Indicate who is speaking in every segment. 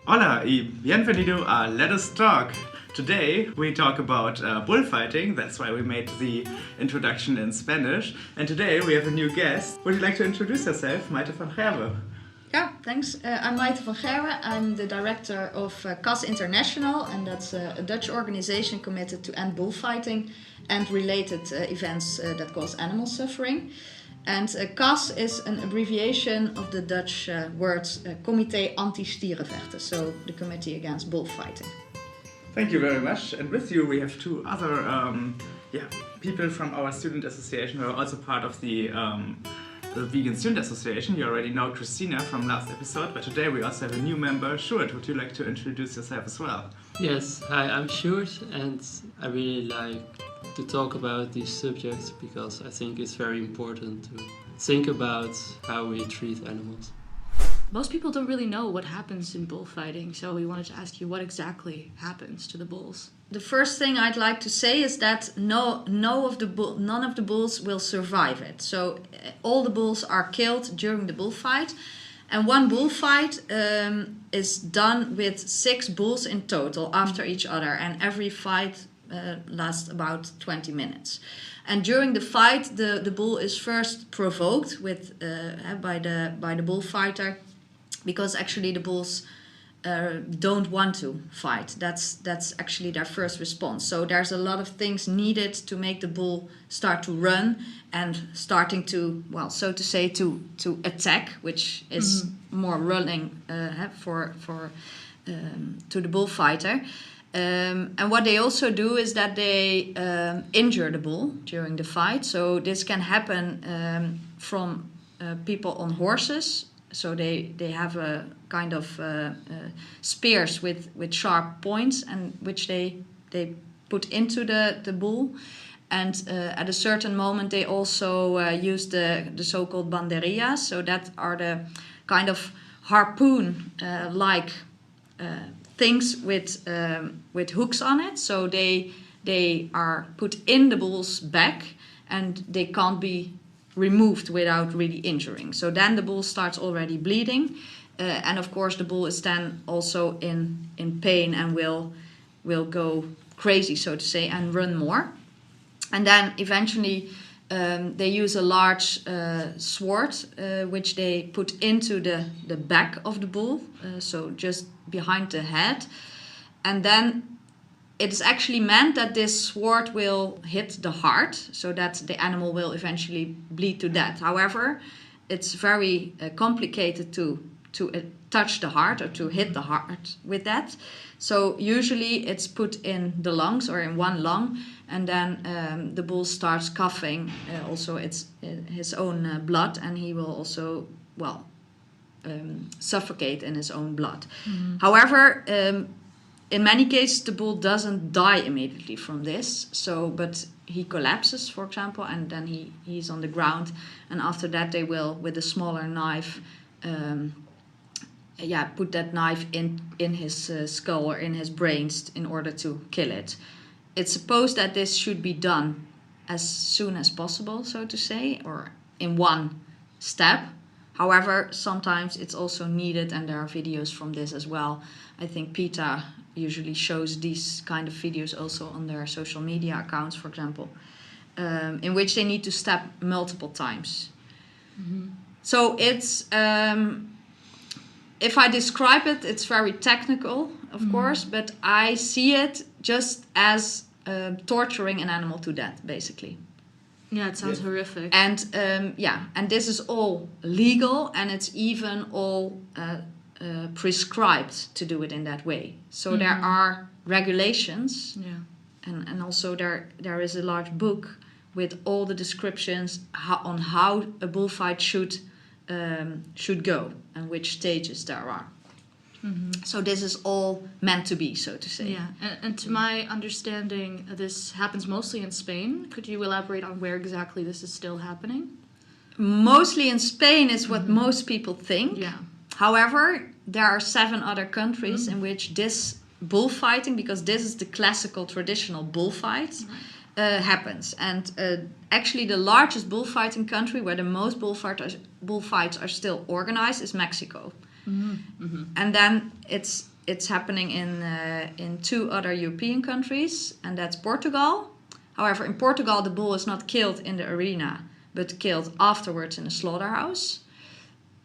Speaker 1: Hola y bienvenido a Let Us Talk. Today we talk about bullfighting, that's why we made the introduction in Spanish. And today we have a new guest. Would you like to introduce yourself, Maite van Gerwen?
Speaker 2: Yeah, thanks. I'm Maite van Gerwen. I'm the director of CAS International, and that's a Dutch organization committed to end bullfighting and related events that cause animal suffering. And CAS is an abbreviation of the Dutch words Comité Anti-Stierenvechten, so the Committee Against Bullfighting.
Speaker 1: Thank you very much. And with you we have two other people from our student association who are also part of the Vegan Student Association. You already know Christina from last episode, but today we also have a new member, Sjoerd. Would you like to introduce yourself as well?
Speaker 3: Yes, hi, I'm Sjoerd, and I really like to talk about these subjects because I think it's very important to think about how we treat animals.
Speaker 4: Most people don't really know what happens in bullfighting, so we wanted to ask you what exactly happens to the bulls.
Speaker 2: The first thing I'd like to say is that none of the bulls will survive it. So all the bulls are killed during the bullfight, and one bullfight is done with 6 bulls in total after each other, and every fight lasts about 20 minutes. And during the fight, the bull is first provoked by the bullfighter, because actually the bulls don't want to fight. That's actually their first response. So there's a lot of things needed to make the bull start to run and starting to, well, so to say, to attack, which is more running to the bullfighter. And what they also do is that they injure the bull during the fight. So this can happen from people on horses. So they have a kind of spears with sharp points, and which they put into the bull. And at a certain moment they also use the so-called banderillas. So that are the kind of harpoon like things with hooks on it. So they are put in the bull's back, and they can't be removed without really injuring. So then the bull starts already bleeding, and of course the bull is then also in pain and will go crazy, so to say, and run more. And then eventually they use a large sword which they put into the back of the bull, so just behind the head. And then it is actually meant that this sword will hit the heart, so that the animal will eventually bleed to death. However, it's very complicated to touch the heart or to hit the heart with that. So usually it's put in the lungs or in one lung, and then the bull starts coughing also his own blood, and he will also, suffocate in his own blood. Mm-hmm. However, in many cases, the bull doesn't die immediately from this, but he collapses, for example, and then he's on the ground. And after that, they will, with a smaller knife, put that knife in his skull or in his brains in order to kill it. It's supposed that this should be done as soon as possible, so to say, or in one step. However, sometimes it's also needed, and there are videos from this as well. I think PETA usually shows these kind of videos also on their social media accounts, for example, in which they need to step multiple times. Mm-hmm. So it's, if I describe it, it's very technical, of course, but I see it just as torturing an animal to death, basically.
Speaker 4: Yeah, it sounds horrific.
Speaker 2: And and this is all legal, and it's even all prescribed to do it in that way. So there are regulations, and also there is a large book with all the descriptions on how a bullfight should go and which stages there are. Mm-hmm. So this is all meant to be, so to say.
Speaker 4: Yeah, and to my understanding, this happens mostly in Spain. Could you elaborate on where exactly this is still happening?
Speaker 2: Mostly in Spain is what most people think.
Speaker 4: Yeah.
Speaker 2: However, there are 7 other countries in which this bullfighting, because this is the classical traditional bullfight, happens. And actually the largest bullfighting country where the most bullfights are still organized is Mexico. Mm-hmm. Mm-hmm. And then it's it's happening in 2 other European countries, and that's Portugal. However, in Portugal, the bull is not killed in the arena, but killed afterwards in a slaughterhouse.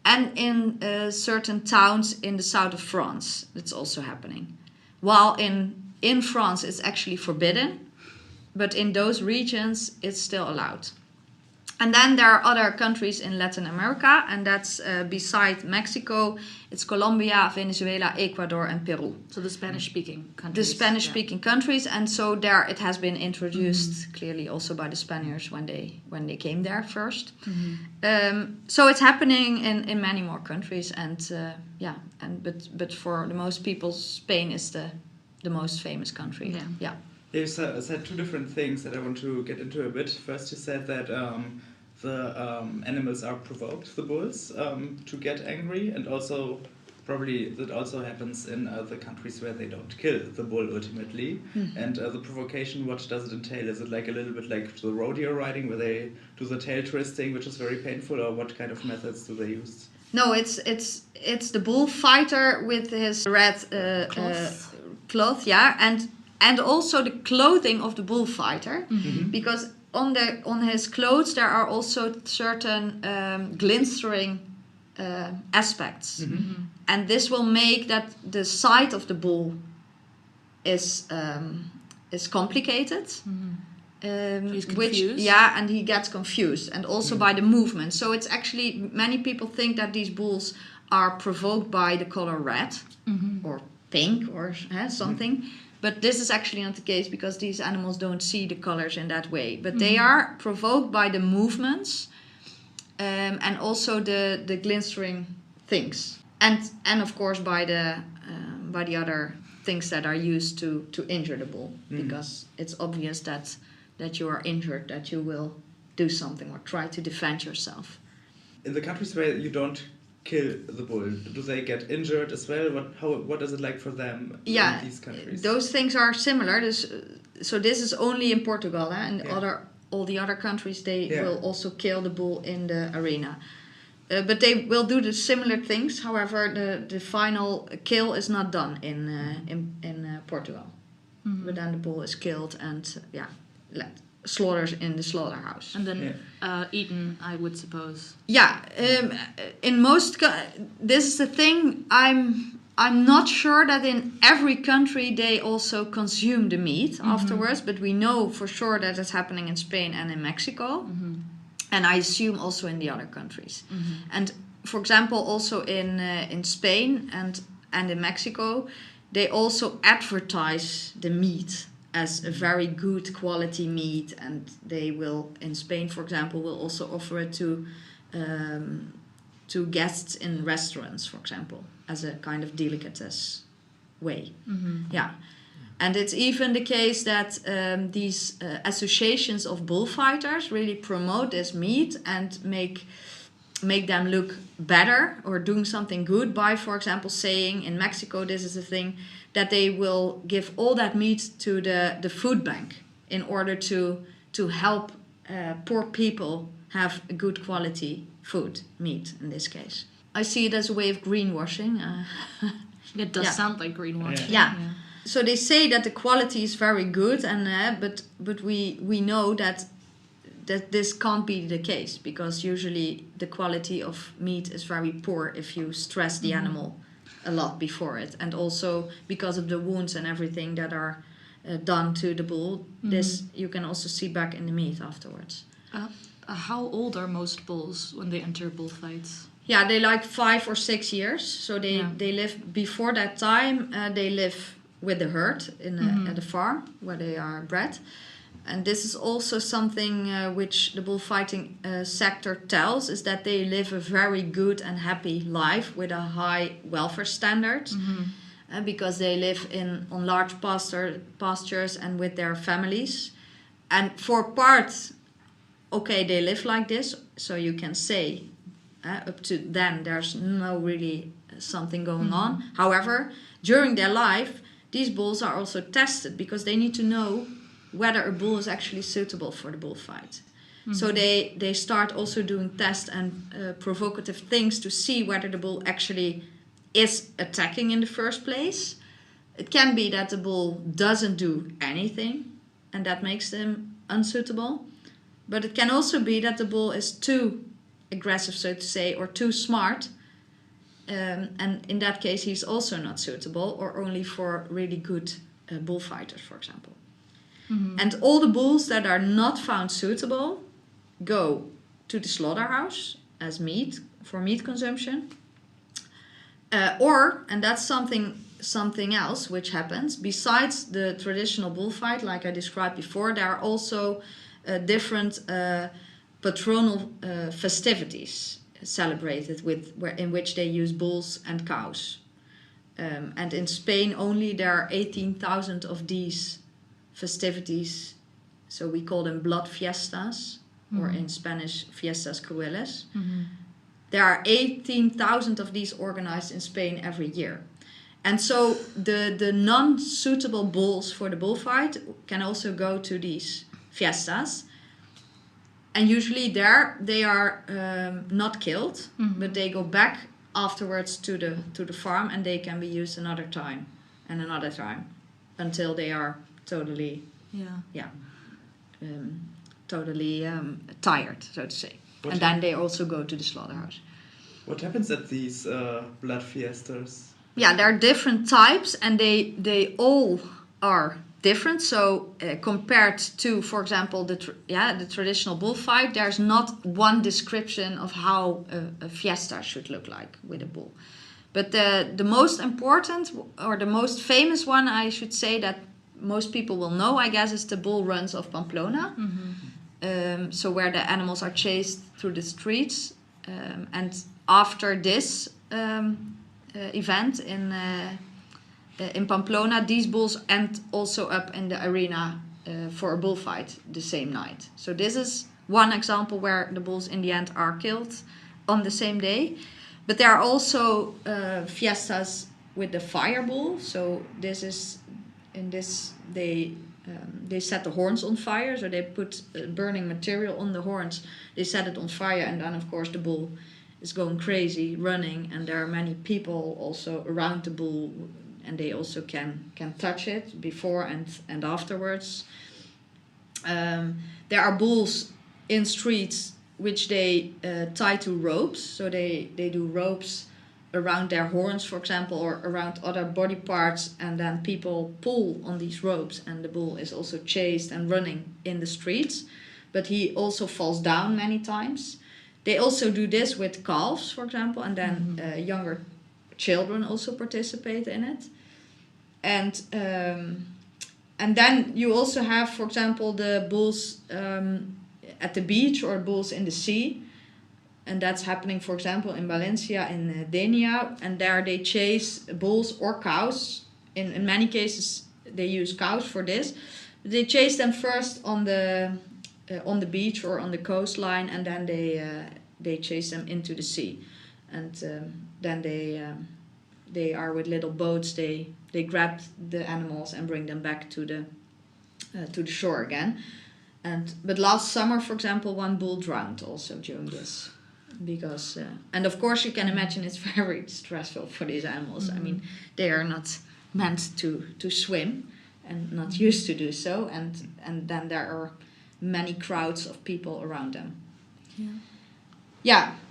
Speaker 2: And in certain towns in the south of France, it's also happening. While in France, it's actually forbidden, but in those regions, it's still allowed. And then there are other countries in Latin America, and that's beside Mexico, it's Colombia, Venezuela, Ecuador, and Peru.
Speaker 4: So the Spanish-speaking countries.
Speaker 2: The Spanish-speaking countries, and so there it has been introduced clearly also by the Spaniards when they came there first. So it's happening in many more countries, and but for the most people, Spain is the most famous country. Yeah.
Speaker 1: You said 2 different things that I want to get into a bit. First, you said that the animals are provoked, the bulls, to get angry, and also probably that also happens in the countries where they don't kill the bull ultimately. And the provocation, what does it entail? Is it like a little bit like the rodeo riding where they do the tail twisting, which is very painful, or what kind of methods do they use?
Speaker 2: No, it's the bullfighter with his red cloth, and also the clothing of the bullfighter, because on his clothes there are also certain glistering aspects, and this will make that the sight of the bull is complicated.
Speaker 4: He's confused.
Speaker 2: And he gets confused, and also by the movement. So it's actually, many people think that these bulls are provoked by the color red or pink or something. But this is actually not the case, because these animals don't see the colors in that way. But they are provoked by the movements and also the glistering things. And of course by the other things that are used to injure the bull. Because it's obvious that you are injured, that you will do something or try to defend yourself.
Speaker 1: In the countries where you don't kill the bull, do they get injured as well? What is it like for them in these countries?
Speaker 2: Those things are similar. So this is only in Portugal, and all the other countries they will also kill the bull in the arena. But they will do the similar things. However, the final kill is not done in Portugal. But then the bull is killed and slaughtered in the slaughterhouse.
Speaker 4: And then eaten, I would suppose.
Speaker 2: In most... this is the thing, I'm not sure that in every country they also consume the meat afterwards, but we know for sure that it's happening in Spain and in Mexico. And I assume also in the other countries. And for example, also in Spain and in Mexico, they also advertise the meat as a very good quality meat, and they will, in Spain for example, will also offer it to guests in restaurants, for example, as a kind of delicatessen way. And it's even the case that these associations of bullfighters really promote this meat and make them look better or doing something good by, for example, saying in Mexico, this is the thing, that they will give all that meat to the food bank in order to help poor people have a good quality meat in this case. I see it as a way of greenwashing.
Speaker 4: It does sound like greenwashing.
Speaker 2: Yeah. So they say that the quality is very good, and but we know that this can't be the case, because usually the quality of meat is very poor if you stress the animal a lot before it, and also because of the wounds and everything that are done to the bull. This you can also see back in the meat afterwards.
Speaker 4: How old are most bulls when they enter bullfights?
Speaker 2: Yeah, they like 5 or 6 years. So they live before that time. They live with the herd at the farm where they are bred. And this is also something which the bullfighting sector tells, is that they live a very good and happy life with a high welfare standard, because they live on large pastures and with their families. And for part, they live like this, so you can say up to then there's no really something going on. However, during their life, these bulls are also tested, because they need to know whether a bull is actually suitable for the bullfight. So they start also doing tests and provocative things to see whether the bull actually is attacking in the first place. It can be that the bull doesn't do anything, and that makes them unsuitable. But it can also be that the bull is too aggressive, so to say, or too smart. And in that case, he's also not suitable, or only for really good bullfighters, for example.
Speaker 4: Mm-hmm.
Speaker 2: And all the bulls that are not found suitable go to the slaughterhouse as meat, for meat consumption. And that's something else which happens. Besides the traditional bullfight, like I described before, there are also different patronal festivities celebrated in which they use bulls and cows. And in Spain only there are 18,000 of these festivities. So we call them blood fiestas, or in Spanish, fiestas crueles.
Speaker 4: Mm-hmm.
Speaker 2: There are 18,000 of these organized in Spain every year. And so the non-suitable bulls for the bullfight can also go to these fiestas. And usually there they are not killed, but they go back afterwards to the farm, and they can be used another time and another time until they are totally tired, so to say. And then they also go to the slaughterhouse.
Speaker 1: What happens at these blood fiestas?
Speaker 2: Yeah, there are different types, and they all are different. So compared to, for example, the traditional bullfight, there's not one description of how a fiesta should look like with a bull. But the most important, or the most famous one, I should say, that most people will know, I guess, is the bull runs of Pamplona.
Speaker 4: Mm-hmm.
Speaker 2: So where the animals are chased through the streets. And after this event in Pamplona, these bulls end also up in the arena for a bullfight the same night. So this is one example where the bulls in the end are killed on the same day. But there are also fiestas with the fire bull. So this is they set the horns on fire. So they put burning material on the horns. They set it on fire, and then of course the bull is going crazy, running, and there are many people also around the bull, and they also can touch it before and afterwards. There are bulls in streets which they tie to ropes. So they do ropes around their horns, for example, or around other body parts, and then people pull on these ropes, and the bull is also chased and running in the streets. But he also falls down many times. They also do this with calves, for example, and then younger children also participate in it. And then you also have, for example, the bulls at the beach or bulls in the sea. And that's happening, for example, in Valencia, in Denia. And there they chase bulls or cows. In many cases, they use cows for this. They chase them first on the beach or on the coastline, and then they chase them into the sea. And then they are with little boats. They grab the animals and bring them back to the shore again. But last summer, for example, one bull drowned also during this, because and of course you can imagine it's very stressful for these animals. I mean, they are not meant to swim and not used to do so, and then there are many crowds of people around them.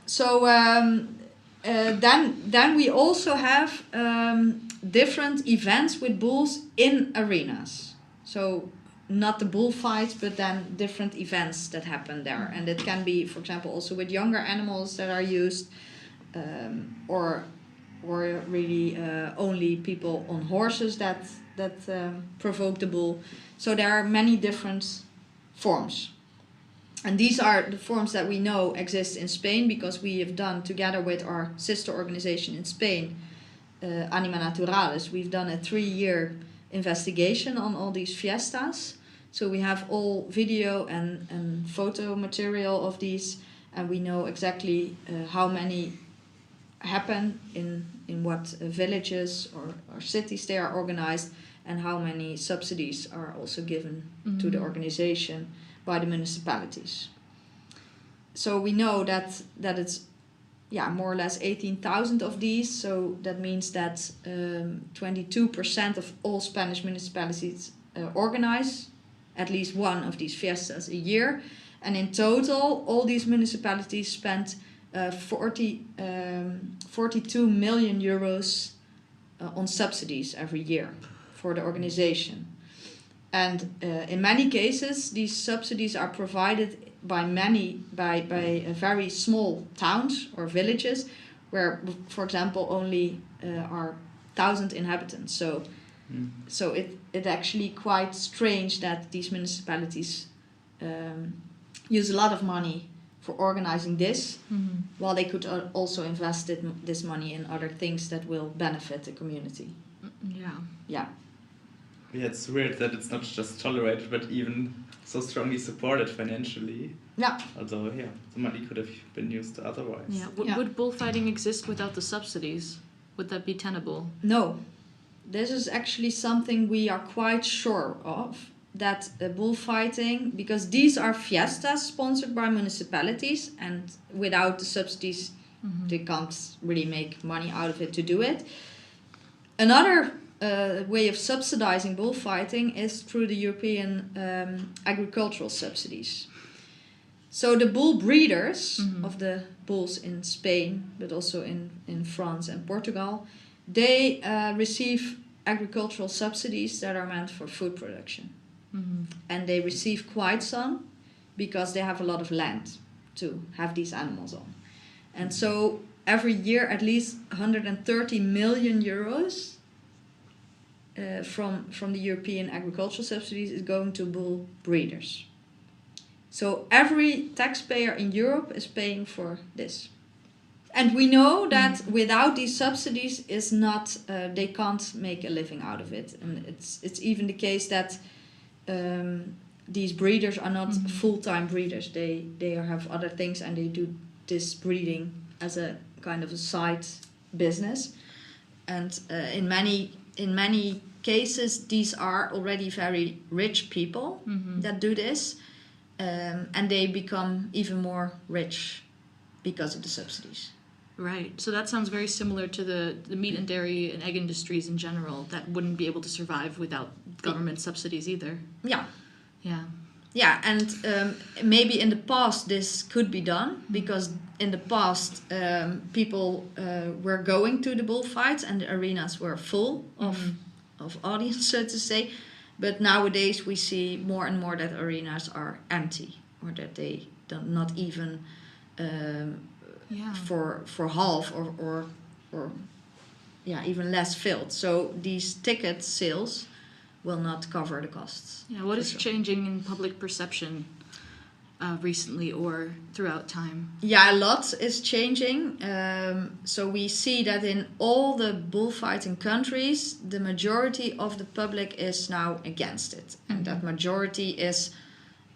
Speaker 2: So then we also have different events with bulls in arenas. So not the bullfights, but then different events that happen there. And it can be, for example, also with younger animals that are used, or really only people on horses that provoke the bull. So there are many different forms. And these are the forms that we know exist in Spain, because we have done, together with our sister organization in Spain, Anima Naturalis, we've done a 3-year investigation on all these fiestas. So we have all video and photo material of these, and we know exactly how many happen in what villages or cities they are organized, and how many subsidies are also given to the organization by the municipalities. So we know that it's more or less 18,000 of these. So that means that 22% of all Spanish municipalities organize at least one of these fiestas a year. And in total, all these municipalities spent 42 million euros on subsidies every year for the organization. And in many cases, these subsidies are provided by very small towns or villages where, for example, only are 1,000 inhabitants. So it actually quite strange that these municipalities use a lot of money for organizing this, while they could also invest this money in other things that will benefit the community.
Speaker 1: Yeah, it's weird that it's not just tolerated, but even so strongly supported financially.
Speaker 2: Yeah.
Speaker 1: Although, the money could have been used otherwise.
Speaker 4: Yeah. Would bullfighting exist without the subsidies? Would that be tenable?
Speaker 2: No. This is actually something we are quite sure of, that bullfighting, because these are fiestas sponsored by municipalities, and without the subsidies, they can't really make money out of it to do it. Another way of subsidizing bullfighting is through the European agricultural subsidies. So the bull breeders of the bulls in Spain, but also in France and Portugal, they receive agricultural subsidies that are meant for food production. And they receive quite some because they have a lot of land to have these animals on. And so every year at least 130 million euros from the European agricultural subsidies is going to bull breeders. So every taxpayer in Europe is paying for this. And we know that without these subsidies is not they can't make a living out of it. And it's even the case that these breeders are not full-time breeders. They have other things, and they do this breeding as a kind of a side business. And in many cases, these are already very rich people that do this, and they become even more rich because of the subsidies.
Speaker 4: Right. So that sounds very similar to the meat and dairy and egg industries in general that wouldn't be able to survive without government subsidies either.
Speaker 2: Yeah.
Speaker 4: Yeah.
Speaker 2: Yeah, and maybe in the past this could be done, because in the past people were going to the bullfights and the arenas were full of audience, so to say. But nowadays we see more and more that arenas are empty, or that they don't, not even for half or even less filled. So these ticket sales will not cover the costs.
Speaker 4: Yeah, what is changing in public perception recently or throughout time?
Speaker 2: Yeah, a lot is changing. So we see that in all the bullfighting countries, the majority of the public is now against it. And that majority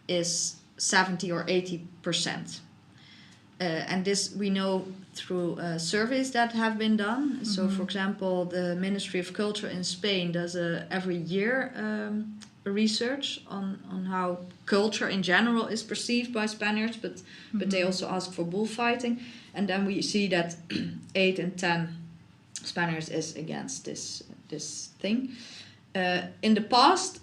Speaker 2: is 70 or 80%. And this we know through surveys that have been done. So, for example, the Ministry of Culture in Spain does every year research on how culture in general is perceived by Spaniards, but they also ask for bullfighting. And then we see that 8 in 10 Spaniards is against this thing. In the past,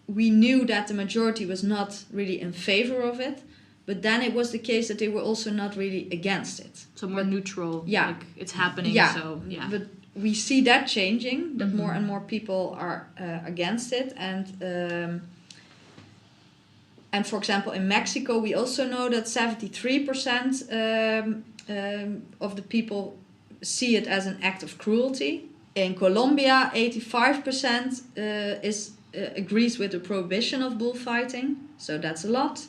Speaker 2: we knew that the majority was not really in favor of it. But then it was the case that they were also not really against it.
Speaker 4: So more neutral.
Speaker 2: Yeah.
Speaker 4: Like it's happening.
Speaker 2: Yeah.
Speaker 4: So yeah.
Speaker 2: But we see that changing. That more and more people are against it. And for example, in Mexico, we also know that 73% of the people see it as an act of cruelty. In Colombia, 85% agrees with the prohibition of bullfighting. So that's a lot.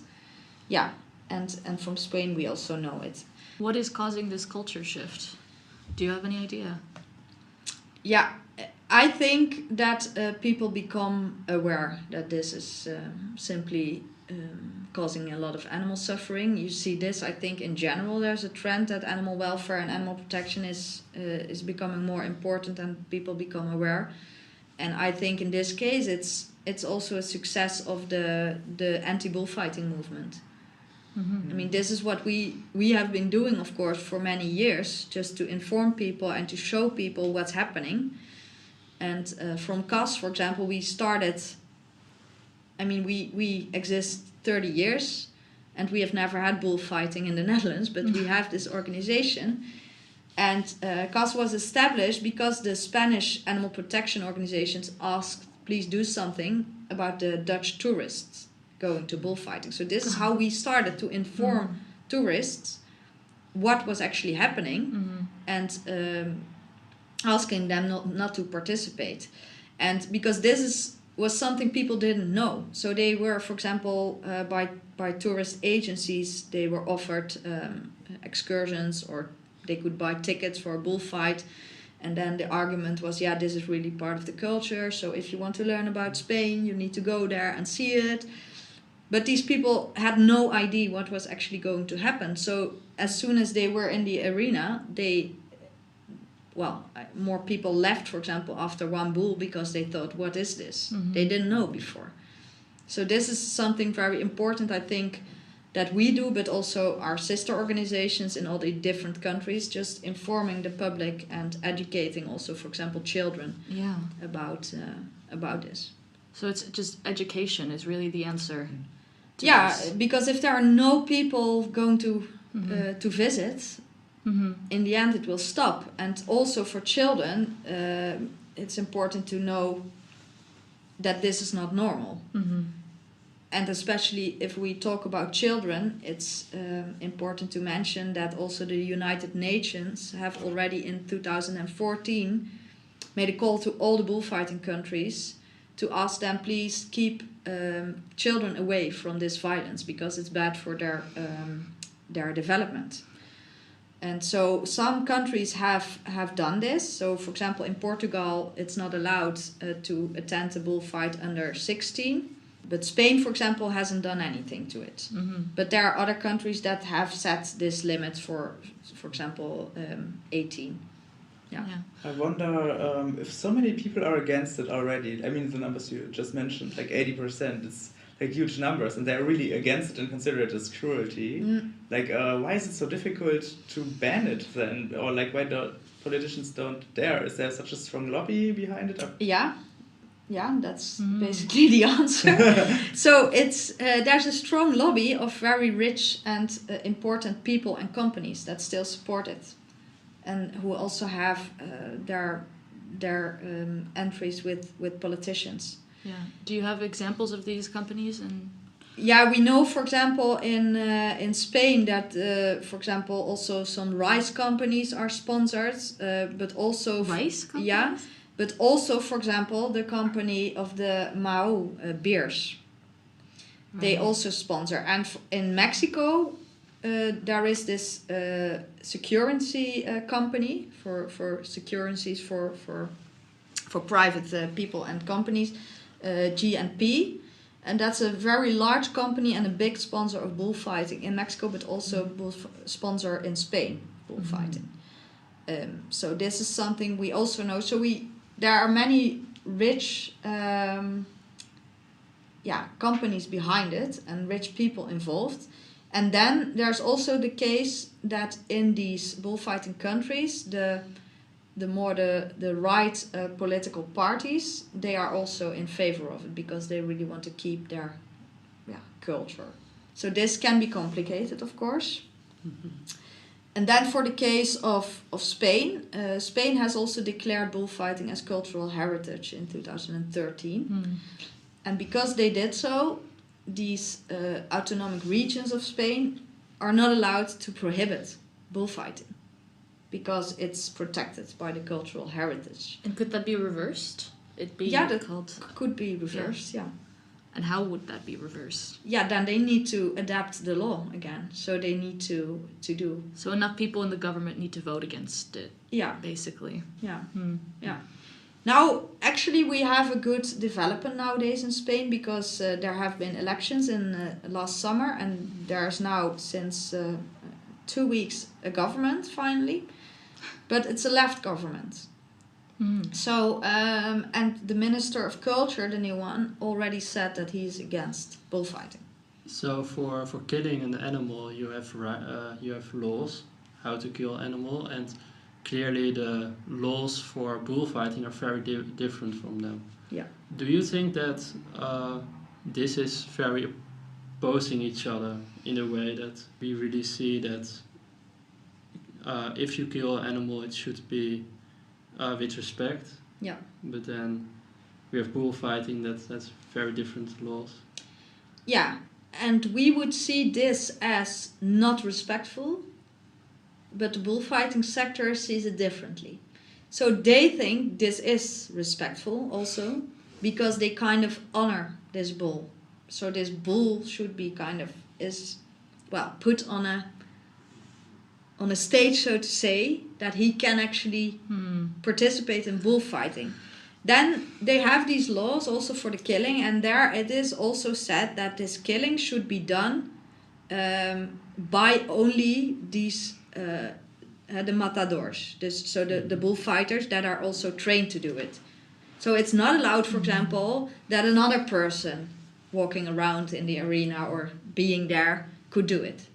Speaker 2: Yeah. And from Spain, we also know it.
Speaker 4: What is causing this culture shift? Do you have any idea?
Speaker 2: Yeah, I think that people become aware that this is simply causing a lot of animal suffering. You see this, I think, in general. There's a trend that animal welfare and animal protection is becoming more important, and people become aware. And I think in this case, it's also a success of the anti-bullfighting movement. I mean, this is what we have been doing, of course, for many years, just to inform people and to show people what's happening. And from CAS, for example, we started, I mean, we exist 30 years and we have never had bullfighting in the Netherlands, but we have this organization. And CAS was established because the Spanish animal protection organizations asked, please do something about the Dutch tourists going to bullfighting. So this is how we started to inform tourists what was actually happening and asking them not to participate. And because this was something people didn't know. So they were, for example, by tourist agencies, they were offered excursions, or they could buy tickets for a bullfight. And then the argument was, yeah, this is really part of the culture. So if you want to learn about Spain, you need to go there and see it. But these people had no idea what was actually going to happen. So as soon as they were in the arena, more people left, for example, after one bull because they thought, what is this? They didn't know before. So this is something very important, I think, that we do, but also our sister organizations in all the different countries, just informing the public and educating also, for example, children about this.
Speaker 4: So it's just education is really the answer.
Speaker 2: Because if there are no people going to visit, in the end it will stop. And also for children, it's important to know that this is not normal. And especially if we talk about children, it's important to mention that also the United Nations have already in 2014 made a call to all the bullfighting countries to ask them, please keep children away from this violence because it's bad for their development. And so some countries have done this. So for example, in Portugal, it's not allowed to attend a bullfight under 16. But Spain, for example, hasn't done anything to it. But there are other countries that have set this limit for example, 18. Yeah.
Speaker 1: I wonder if so many people are against it already. I mean, the numbers you just mentioned, like 80%, it's like huge numbers, and they're really against it and consider it as cruelty. Like, why is it so difficult to ban it then? Or like, why do politicians don't dare? Is there such a strong lobby behind it?
Speaker 2: Yeah, that's basically the answer. So it's there's a strong lobby of very rich and important people and companies that still support it, and who also have their entries with politicians.
Speaker 4: Yeah. Do you have examples of these companies?
Speaker 2: Yeah, we know, for example, in Spain that, for example, also some rice companies are sponsored, but also
Speaker 4: rice companies.
Speaker 2: Yeah. But also, for example, the company of the Mahou beers. Right. They also sponsor. And in Mexico, there is this security company for securities for private people and companies, G&P. And that's a very large company and a big sponsor of bullfighting in Mexico, but also sponsor in Spain, bullfighting. So this is something we also know. So there are many rich companies behind it and rich people involved. And then there's also the case that in these bullfighting countries, the right political parties, they are also in favor of it because they really want to keep their culture. So this can be complicated, of course. And then for the case of Spain, Spain has also declared bullfighting as cultural heritage in 2013. And because they did so, these autonomic regions of Spain are not allowed to prohibit bullfighting because it's protected by the cultural heritage.
Speaker 4: And could that be reversed?
Speaker 2: Could be reversed, yeah.
Speaker 4: And how would that be reversed?
Speaker 2: Yeah, then they need to adapt the law again. So they need to do.
Speaker 4: So enough people in the government need to vote against it.
Speaker 2: Yeah.
Speaker 4: Basically.
Speaker 2: Yeah. Yeah. Now, actually, we have a good development nowadays in Spain because there have been elections in last summer, and there's now since 2 weeks a government finally, but it's a left government. So, and the Minister of Culture, the new one, already said that he's against bullfighting.
Speaker 3: So for killing an animal, you have laws how to kill animal, and clearly the laws for bullfighting are very different from them.
Speaker 2: Yeah.
Speaker 3: Do you think that this is very opposing each other in a way that we really see that if you kill an animal, it should be with respect?
Speaker 2: Yeah.
Speaker 3: But then we have bullfighting that's very different laws.
Speaker 2: Yeah, and we would see this as not respectful, but the bullfighting sector sees it differently. So they think this is respectful also, because they kind of honor this bull. So this bull should be put on a stage, so to say, that he can actually participate in bullfighting. Then they have these laws also for the killing, and there it is also said that this killing should be done by only these the matadors, the bullfighters that are also trained to do it. So it's not allowed, for example, that another person walking around in the arena or being there could do it.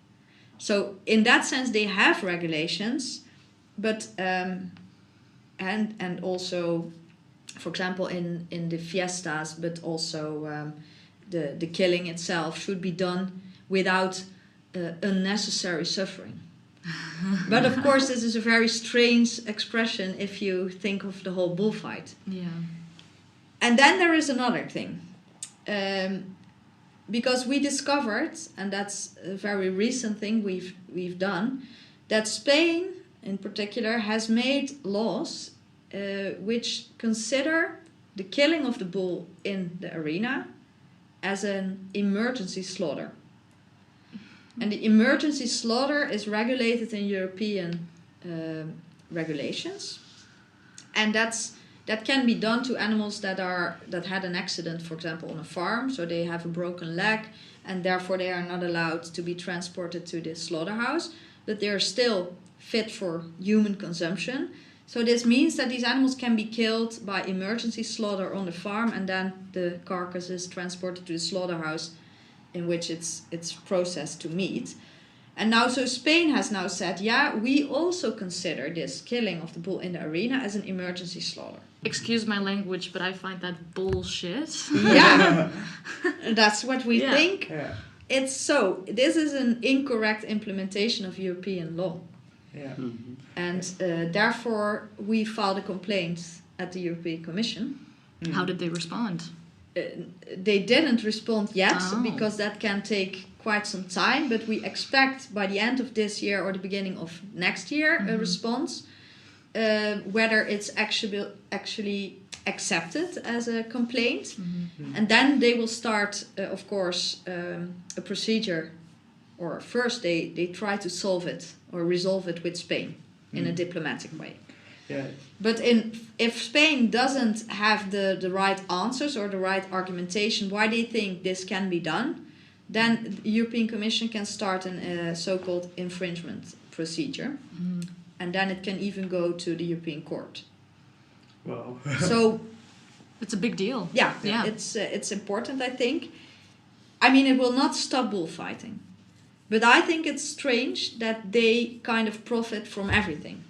Speaker 2: So in that sense, they have regulations, but and also, for example, in the fiestas, but also the killing itself should be done without unnecessary suffering. But of course, this is a very strange expression if you think of the whole bullfight.
Speaker 4: Yeah.
Speaker 2: And then there is another thing. Because we discovered, and that's a very recent thing we've done, that Spain in particular has made laws which consider the killing of the bull in the arena as an emergency slaughter. And the emergency slaughter is regulated in European regulations, and that can be done to animals that had an accident, for example, on a farm, so they have a broken leg, and therefore they are not allowed to be transported to the slaughterhouse, but they are still fit for human consumption. So this means that these animals can be killed by emergency slaughter on the farm, and then the carcass is transported to the slaughterhouse, in which it's processed to meat. And now, so Spain has now said, yeah, we also consider this killing of the bull in the arena as an emergency slaughter.
Speaker 4: Excuse my language, but I find that bullshit.
Speaker 2: Yeah, that's what we
Speaker 4: Yeah.
Speaker 2: think.
Speaker 1: Yeah.
Speaker 2: This is an incorrect implementation of European law.
Speaker 1: Yeah.
Speaker 3: Mm-hmm.
Speaker 2: And therefore, we filed a complaint at the European Commission.
Speaker 4: How did they respond?
Speaker 2: They didn't respond yet,
Speaker 4: Oh.
Speaker 2: because that can take quite some time, but we expect by the end of this year or the beginning of next year a response, whether it's actually accepted as a complaint. And then they will start, of course, a procedure, or first they try to solve it or resolve it with Spain in a diplomatic way.
Speaker 1: Yeah.
Speaker 2: But if Spain doesn't have the right answers or the right argumentation why they think this can be done, then the European Commission can start a so-called infringement procedure. And then it can even go to the European Court.
Speaker 1: Wow.
Speaker 2: So
Speaker 4: It's a big deal.
Speaker 2: yeah,
Speaker 4: Yeah.
Speaker 2: it's important, I think. I mean, it will not stop bullfighting. But I think it's strange that they kind of profit from everything.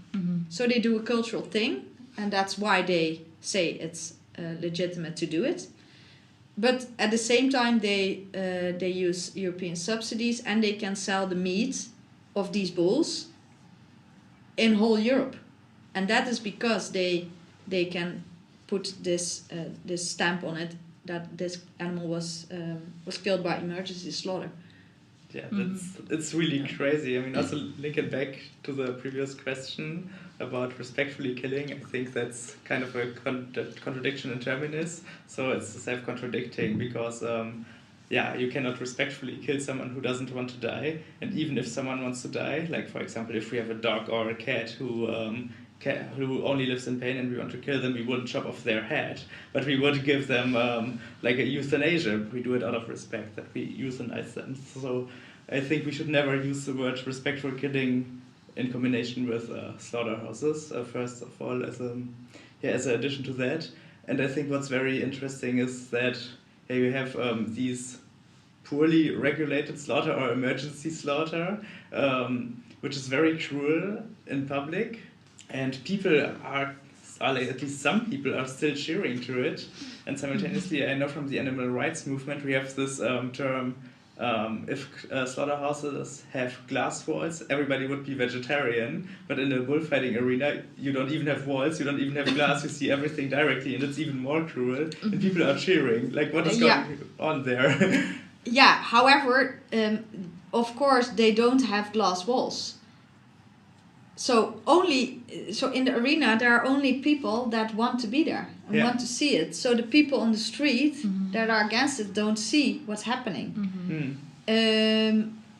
Speaker 2: So they do a cultural thing, and that's why they say it's legitimate to do it. But at the same time, they use European subsidies, and they can sell the meat of these bulls in whole Europe. And that is because they can put this stamp on it that this animal was killed by emergency slaughter.
Speaker 1: Yeah, it's really crazy. I mean, also linking back to the previous question about respectfully killing, I think that's kind of a contradiction in terminus. So it's self-contradicting because, you cannot respectfully kill someone who doesn't want to die. And even if someone wants to die, like for example, if we have a dog or a cat who only lives in pain and we want to kill them, we wouldn't chop off their head, but we would give them like a euthanasia. We do it out of respect, that we euthanize them. So I think we should never use the word respectful killing in combination with slaughterhouses, first of all, as an addition to that. And I think what's very interesting is that you have these poorly regulated slaughter or emergency slaughter, which is very cruel in public, and people are like, at least some people are still cheering to it. And simultaneously, I know from the animal rights movement, we have this term, if slaughterhouses have glass walls, everybody would be vegetarian. But in a bullfighting arena, you don't even have walls, you don't even have glass, you see everything directly, and it's even more cruel. And people are cheering. Like, what is going on there?
Speaker 2: Yeah, however, of course, they don't have glass walls. So in the arena, there are only people that want to be there and want to see it. So the people on the street that are against it don't see what's happening.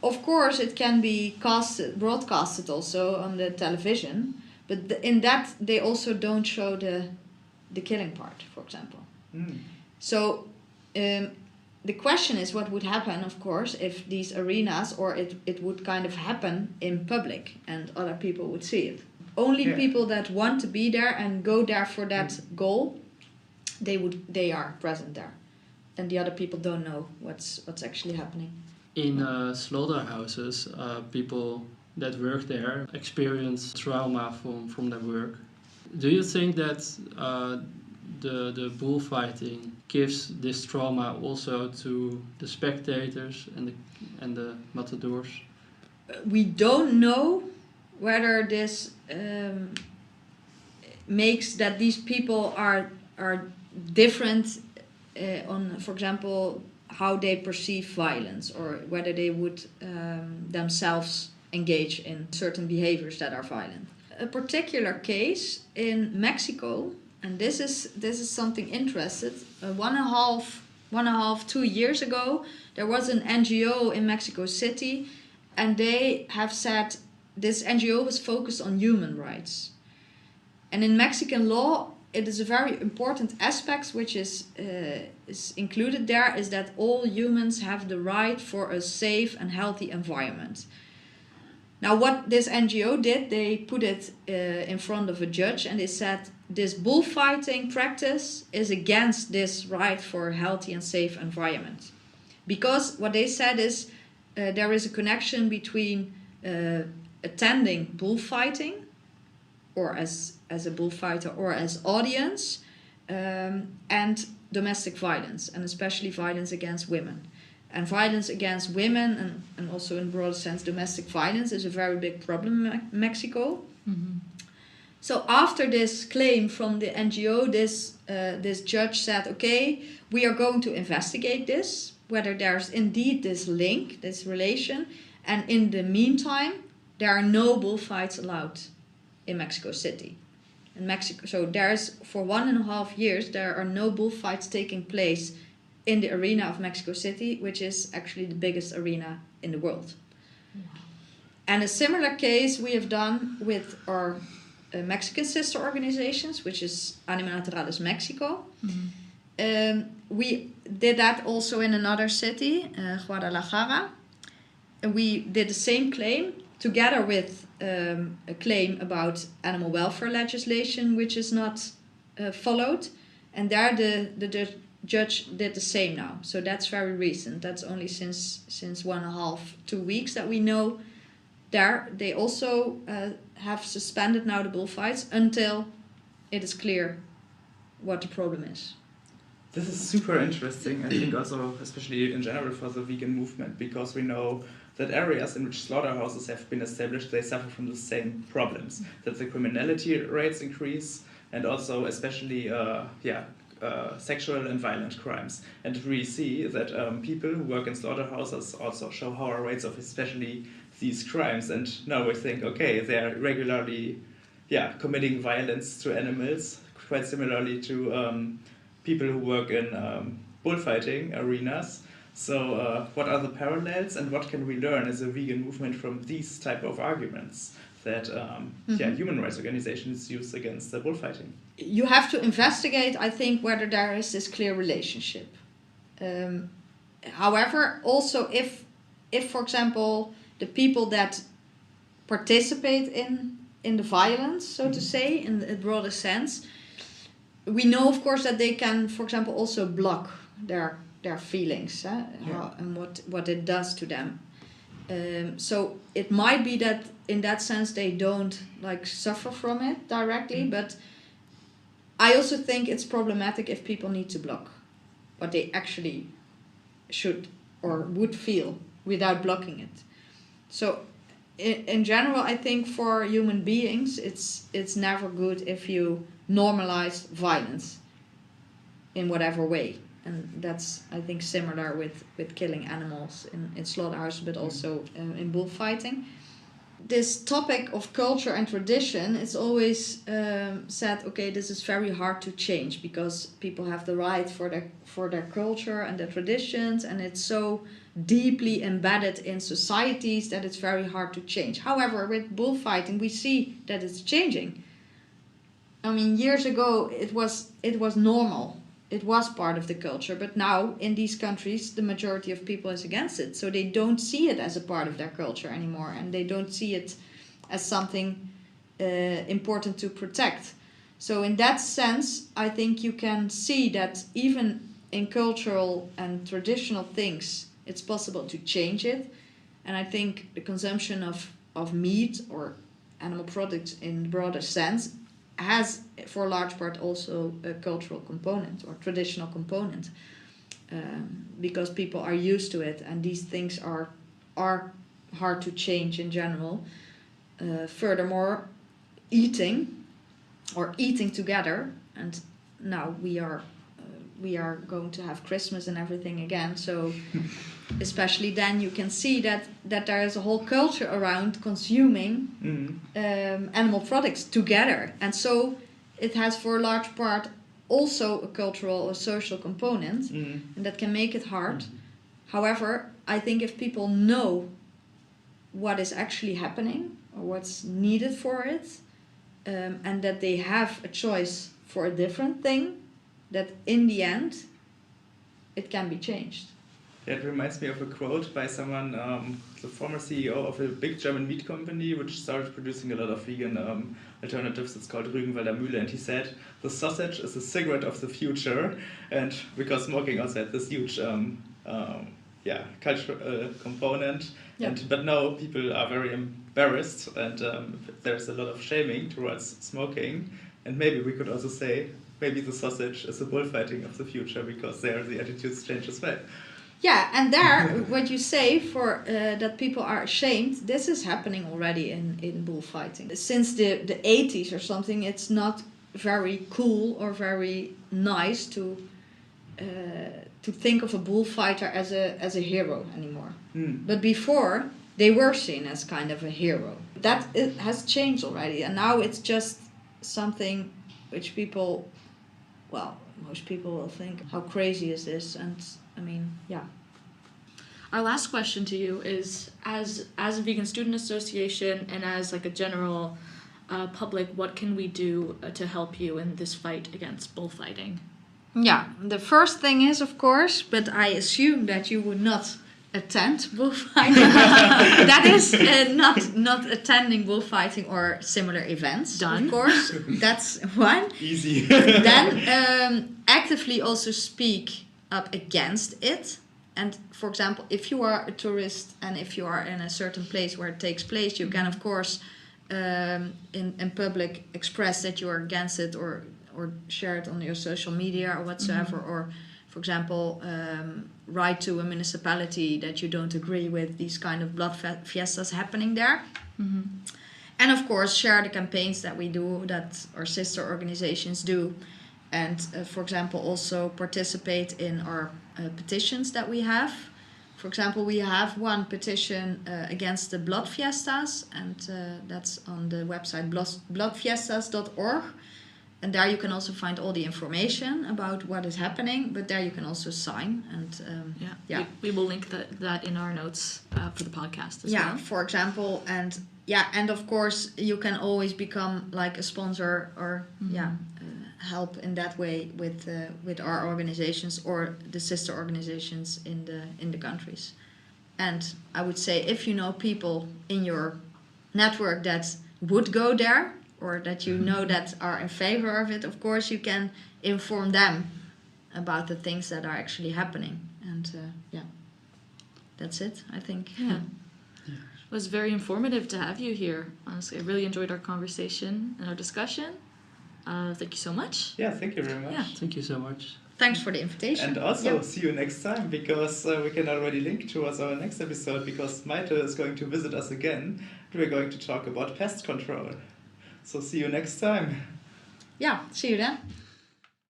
Speaker 2: Of course, it can be broadcasted also on the television, but in that they also don't show the killing part, for example. So the question is what would happen, of course, if these arenas, or it would kind of happen in public and other people would see it. Only people that want to be there and go there for that goal, they are present there. And the other people don't know what's actually happening.
Speaker 3: In slaughterhouses, people that work there experience trauma from their work. Do you think that the bullfighting gives this trauma also to the spectators and the matadors?
Speaker 2: We don't know whether this makes that these people are different on, for example, how they perceive violence, or whether they would themselves engage in certain behaviors that are violent. A particular case in Mexico, and this is something interesting. 2 years ago, there was an NGO in Mexico City, and they have said this NGO was focused on human rights. And in Mexican law, it is a very important aspect which is included there, is that all humans have the right for a safe and healthy environment. Now, what this NGO did, they put it in front of a judge, and they said this bullfighting practice is against this right for a healthy and safe environment. Because what they said is there is a connection between attending bullfighting, or as a bullfighter or as audience, and domestic violence, and especially violence against women. And violence against women, and also in broader sense domestic violence, is a very big problem in Mexico. So after this claim from the NGO, this judge said, okay, we are going to investigate this, whether there's indeed this link, this relation, and in the meantime, there are no bullfights allowed in Mexico City. In Mexico, so there's, for 1.5 years, there are no bullfights taking place in the arena of Mexico City, which is actually the biggest arena in the world. And a similar case we have done with our Mexican sister organizations, which is Anima Naturalis Mexico. We did that also in another city, Guadalajara. And we did the same claim together with a claim about animal welfare legislation, which is not followed. And there the judge did the same now. So that's very recent. That's only since 2 weeks that we know. There they also have suspended now the bullfights until it is clear what the problem is.
Speaker 1: This is super interesting, I think also especially in general for the vegan movement, because we know that areas in which slaughterhouses have been established, they suffer from the same problems. That the criminality rates increase, and also especially sexual and violent crimes. And we see that people who work in slaughterhouses also show higher rates of especially these crimes. And now we think, okay, they're regularly committing violence to animals, quite similarly to people who work in bullfighting arenas. So what are the parallels, and what can we learn as a vegan movement from these type of arguments that human rights organizations use against the bullfighting?
Speaker 2: You have to investigate, I think, whether there is this clear relationship. However, also if for example, the people that participate in the violence, so to say, in a broader sense, we know, of course, that they can, for example, also block their their feelings and what it does to them. So it might be that in that sense they don't like suffer from it directly, but I also think it's problematic if people need to block what they actually should or would feel without blocking it. So in general, I think for human beings, it's never good if you normalize violence in whatever way. And that's, I think, similar with killing animals in slaughterhouses, but also in bullfighting. This topic of culture and tradition is always said, okay, this is very hard to change because people have the right for their culture and their traditions, and it's so deeply embedded in societies that it's very hard to change. However, with bullfighting, we see that it's changing. I mean, years ago, it was normal. It was part of the culture, but now in these countries, the majority of people is against it. So they don't see it as a part of their culture anymore, and they don't see it as something important to protect. So in that sense, I think you can see that even in cultural and traditional things, it's possible to change it. And I think the consumption of meat or animal products in the broader sense has, for a large part, also a cultural component or traditional component, because people are used to it, and these things are hard to change in general. Furthermore, eating together, and now we are going to have Christmas and everything again, so especially then you can see that there is a whole culture around consuming animal products together, and so it has for a large part also a cultural or social component, and that can make it hard. However, I think if people know what is actually happening or what's needed for it, and that they have a choice for a different thing, that in the end it can be changed.
Speaker 1: That reminds me of a quote by someone, the former CEO of a big German meat company, which started producing a lot of vegan alternatives. It's called Rügenwalder Mühle, and he said, "The sausage is the cigarette of the future," and because smoking also had this huge cultural component.
Speaker 2: Yeah.
Speaker 1: But now people are very embarrassed, and there's a lot of shaming towards smoking. And maybe we could also say, maybe the sausage is the bullfighting of the future, because there the attitudes change as well.
Speaker 2: Yeah, and there, what you say for that people are ashamed, this is happening already in bullfighting. Since the 80s or something, it's not very cool or very nice to think of a bullfighter as a hero anymore. But before, they were seen as kind of a hero. That it has changed already, and now it's just something which people, well, most people will think, how crazy is this? And I mean, yeah.
Speaker 4: Our last question to you is, as a Vegan Student Association and as like a general public, what can we do to help you in this fight against bullfighting?
Speaker 2: Yeah, the first thing is, of course, but I assume that you would not attend bullfighting. That is not attending bullfighting or similar events.
Speaker 4: Done.
Speaker 2: Of course, that's one.
Speaker 1: Easy.
Speaker 2: Then actively also speak up against it. And for example, if you are a tourist and if you are in a certain place where it takes place, you can of course in public express that you are against it, or share it on your social media or whatsoever, or for example write to a municipality that you don't agree with these kind of blood fiestas happening there. And of course share the campaigns that we do, that our sister organizations do, and for example also participate in our petitions that we have. For example, we have one petition against the blood fiestas, and that's on the website bloodfiestas.org. And there you can also find all the information about what is happening, but there you can also sign. And
Speaker 4: we will link that in our notes for the podcast as well.
Speaker 2: Yeah, for example. And of course you can always become like a sponsor or help in that way with our organizations or the sister organizations in the countries. And I would say, if you know people in your network that would go there, or that you know that are in favor of it, of course you can inform them about the things that are actually happening. and that's it, I think.
Speaker 4: Yeah. It was very informative to have you here. Honestly, I really enjoyed our conversation and our discussion. Thank you so much.
Speaker 1: Yeah, thank you very much.
Speaker 4: Yeah.
Speaker 3: Thank you so much.
Speaker 2: Thanks for the invitation.
Speaker 1: And also, see you next time, because we can already link towards our next episode, because Maite is going to visit us again. We're going to talk about pest control. So see you next time.
Speaker 2: Yeah, see you then.